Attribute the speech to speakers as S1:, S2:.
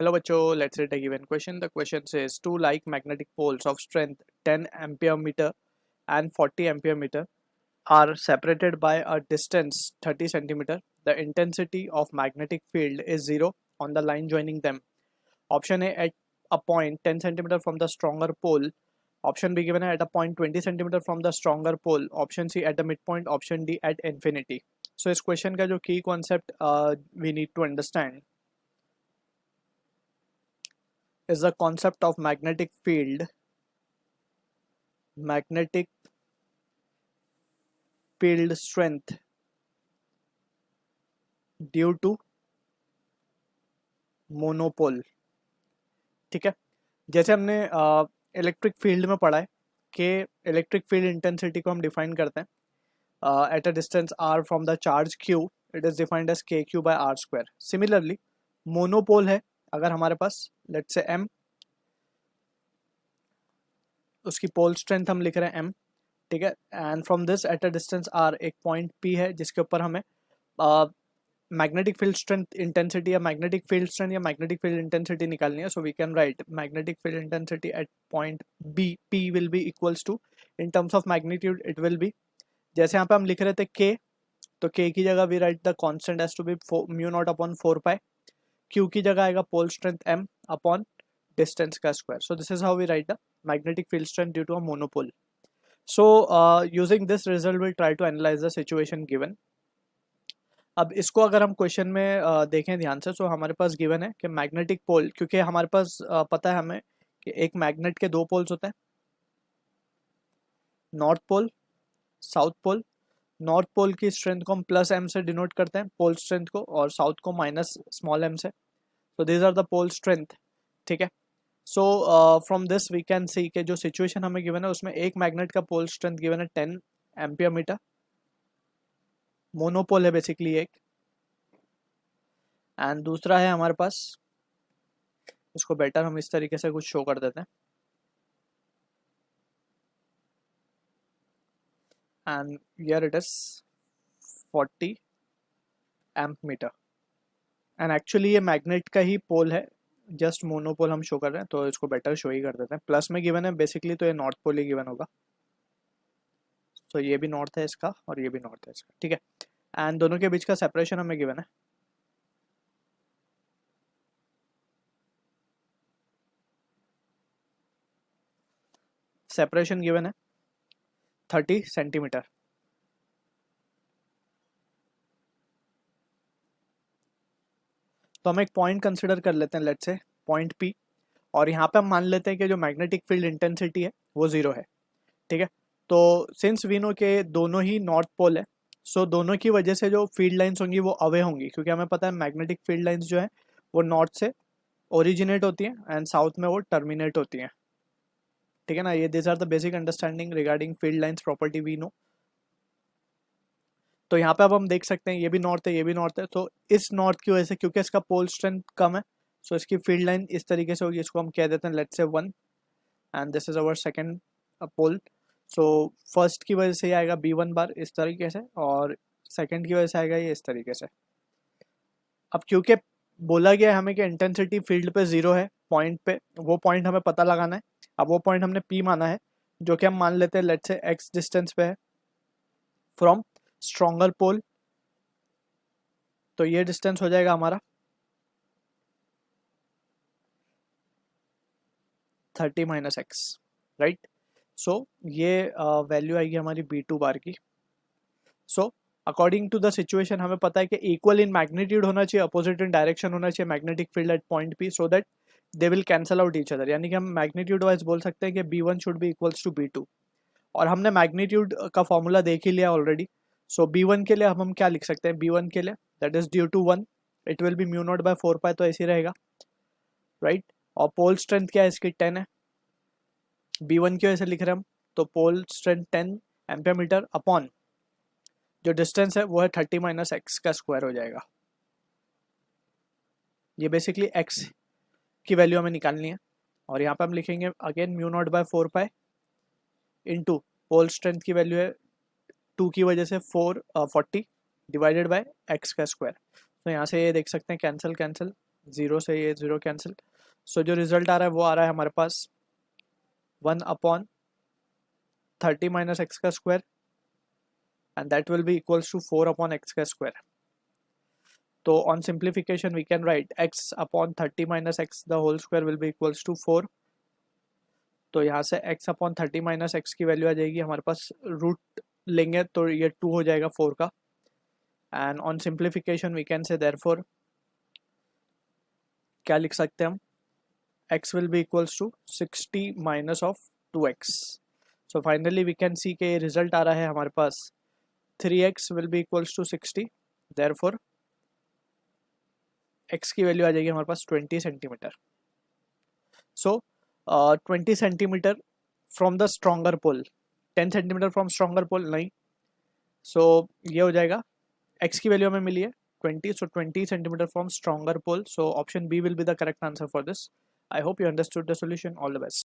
S1: Hello बच्चों, let's read a given question. The question says two like magnetic poles of strength 10 ampere meter and 40 ampere meter are separated by a distance 30 centimeter. The intensity of magnetic field is zero on the line joining them. Option A at a point 10 centimeter from the stronger pole. Option B given है at a point 20 centimeter from the stronger pole. Option C at the midpoint. Option D at infinity. So इस question का जो key concept we need to understand is the concept of magnetic field strength due to monopole. ठीक है, जैसे हमने electric field में पढ़ा है कि इलेक्ट्रिक फील्ड इंटेंसिटी को हम डिफाइन करते हैं at a distance r from the charge q. It is defined as kq by r square. Similarly monopole है अगर हमारे पास लेट्स से m, उसकी पोल स्ट्रेंथ हम लिख रहे हैं m. ठीक है, and from this at a distance r एक पॉइंट p है जिसके ऊपर हमें मैग्नेटिक फील्ड स्ट्रेंथ इंटेंसिटी या मैग्नेटिक फील्ड स्ट्रेंथ या मैग्नेटिक फील्ड इंटेंसिटी निकालनी है. So we can write magnetic field intensity at point b. p will be equals to, in terms of magnitude it will be, जैसे यहाँ पे हम लिख रहे थे k, तो k की जगह we write the constant as to be mu naught upon 4 pi. q की जगह आएगा pole strength m upon distance का square. So this is how we write the magnetic field strength due to a monopole. So using this result we'll try to analyze the situation given. अब इसको अगर हम question में देखें ध्यान से, तो हमारे पास गिवन है कि मैग्नेटिक पोल, क्योंकि हमारे पास पता है हमें कि एक मैग्नेट के दो पोल्स होते हैं, north pole, south pole. North pole की स्ट्रेंथ को हम प्लस m से डिनोट करते हैं पोल स्ट्रेंथ को, और साउथ को माइनस स्मॉल m से. तो these are the pole strength. ठीक है, so from this we can see कि जो सिचुएशन हमें गिवन है उसमें एक मैग्नेट का पोल स्ट्रेंथ गिवन है 10 एम्पियर मीटर. मोनोपोल है बेसिकली एक. एंड दूसरा है हमारे पास, इसको बेटर हम इस तरीके से कुछ शो कर देते हैं. And here it is 40 amp metre. And actually ये मैग्नेट का ही पोल है, जस्ट मोनोपोल हम शो कर रहे हैं, तो इसको बेटर शो ही कर देते हैं. प्लस में गिवन है बेसिकली, तो ये नॉर्थ पोल ही गिवन होगा. तो ये भी नॉर्थ है इसका और ये भी नॉर्थ है इसका. ठीक है, एंड दोनों के बीच का सेपरेशन हमें गिवन है. सेपरेशन गिवन है 30 सेंटीमीटर. तो हम एक पॉइंट कंसिडर कर लेते हैं, लेट्स से पॉइंट P, और यहाँ पे हम मान लेते हैं कि जो मैग्नेटिक फील्ड इंटेंसिटी है वो जीरो है. ठीक है, तो सिंस वी नो के दोनों ही नॉर्थ पोल है, सो दोनों की वजह से जो फील्ड लाइंस होंगी वो अवे होंगी, क्योंकि हमें पता है मैग्नेटिक फील्ड लाइंस जो है वो नॉर्थ से ओरिजिनेट होती हैं एंड साउथ में वो टर्मिनेट होती हैं. ठीक है ना, ये this are the basic understanding regarding field lines property we know. तो यहाँ पे अब हम देख सकते हैं ये भी नॉर्थ है, ये भी नॉर्थ है. तो इस नॉर्थ की वजह से, क्योंकि इसका पोल स्ट्रेंथ कम है, सो इसकी फील्ड लाइन इस तरीके से होगी. इसको हम कह देते हैं let's say 1, and this is our second pole. So first की वजह से ये आएगा B1 बार इस तरीके से, और सेकंड की वजह से आएगा ये इस तरीके से. अब क्योंकि बोला गया है हमें कि इंटेंसिटी फील्ड पे जीरो है पॉइंट पे, वो पॉइंट हमें पता लगाना है. अब वो पॉइंट हमने P माना है, जो कि हम मान लेते हैं लेट्स से x डिस्टेंस पे है फ्रॉम स्ट्रॉन्गर पोल. तो ये डिस्टेंस हो जाएगा हमारा 30 माइनस एक्स, राइट. सो ये वैल्यू आएगी हमारी B2 बार की. So according to the situation हमें पता है कि इक्वल इन मैग्नीट्यूड होना चाहिए, अपोजिट इन डायरेक्शन होना चाहिए magnetic field at point P, so that they will cancel out each other. यानी कि हम मैग्नीट्यूड वाइज बोल सकते हैं कि B1 should be equals to B2. और हमने मैग्नीट्यूड का फॉर्मूला देख ही लिया ऑलरेडी. सो B1 के लिए हम क्या लिख सकते हैं, B1 के लिए that is due to 1, it will be mu naught by 4 pi, तो ऐसे ही रहेगा, राइट. और पोल स्ट्रेंथ क्या है इसकी 10 है, B1 की वजह से लिख रहे हैं हम, तो pole strength 10 ampere metre upon जो डिस्टेंस है वो है 30 माइनस एक्स का स्क्वायर हो जाएगा. ये बेसिकली एक्स की वैल्यू हमें निकालनी है, और यहाँ पे हम लिखेंगे again mu naught by 4 pi into pole strength की वैल्यू है 2 की वजह से 40 डिवाइडेड बाय एक्स का स्क्वायर. तो यहाँ से ये देख सकते हैं कैंसिल कैंसिल, 0 से ये 0 कैंसिल। सो जो रिजल्ट आ रहा है वो आ रहा है हमारे पास 1/30 माइनस एक्स का square and that will be equals to 4/x का स्क्वायर। तो on simplification we can write x/30 minus x the whole square will be equals to 4। तो यहाँ से x/30 माइनस एक्स की वैल्यू आ जाएगी हमारे पास, रूट लेंगे तो ये 2 हो जाएगा 4 का। And on simplification we can say therefore क्या लिख सकते हैं हम, x will be equals to 60 minus of 2x। So finally we can see कि रिजल्ट आ रहा है हमारे पास 3x will be equals to 60, therefore x की वैल्यू आ जाएगी हमारे पास 20 centimetre. So 20 centimetre from the stronger pole, 10 centimetre from stronger pole नहीं। सो ये हो जाएगा, x की वैल्यू हमें मिली है 20, so 20 centimetre from stronger pole. So option B will be the correct answer for this. I hope you understood the solution. All the best.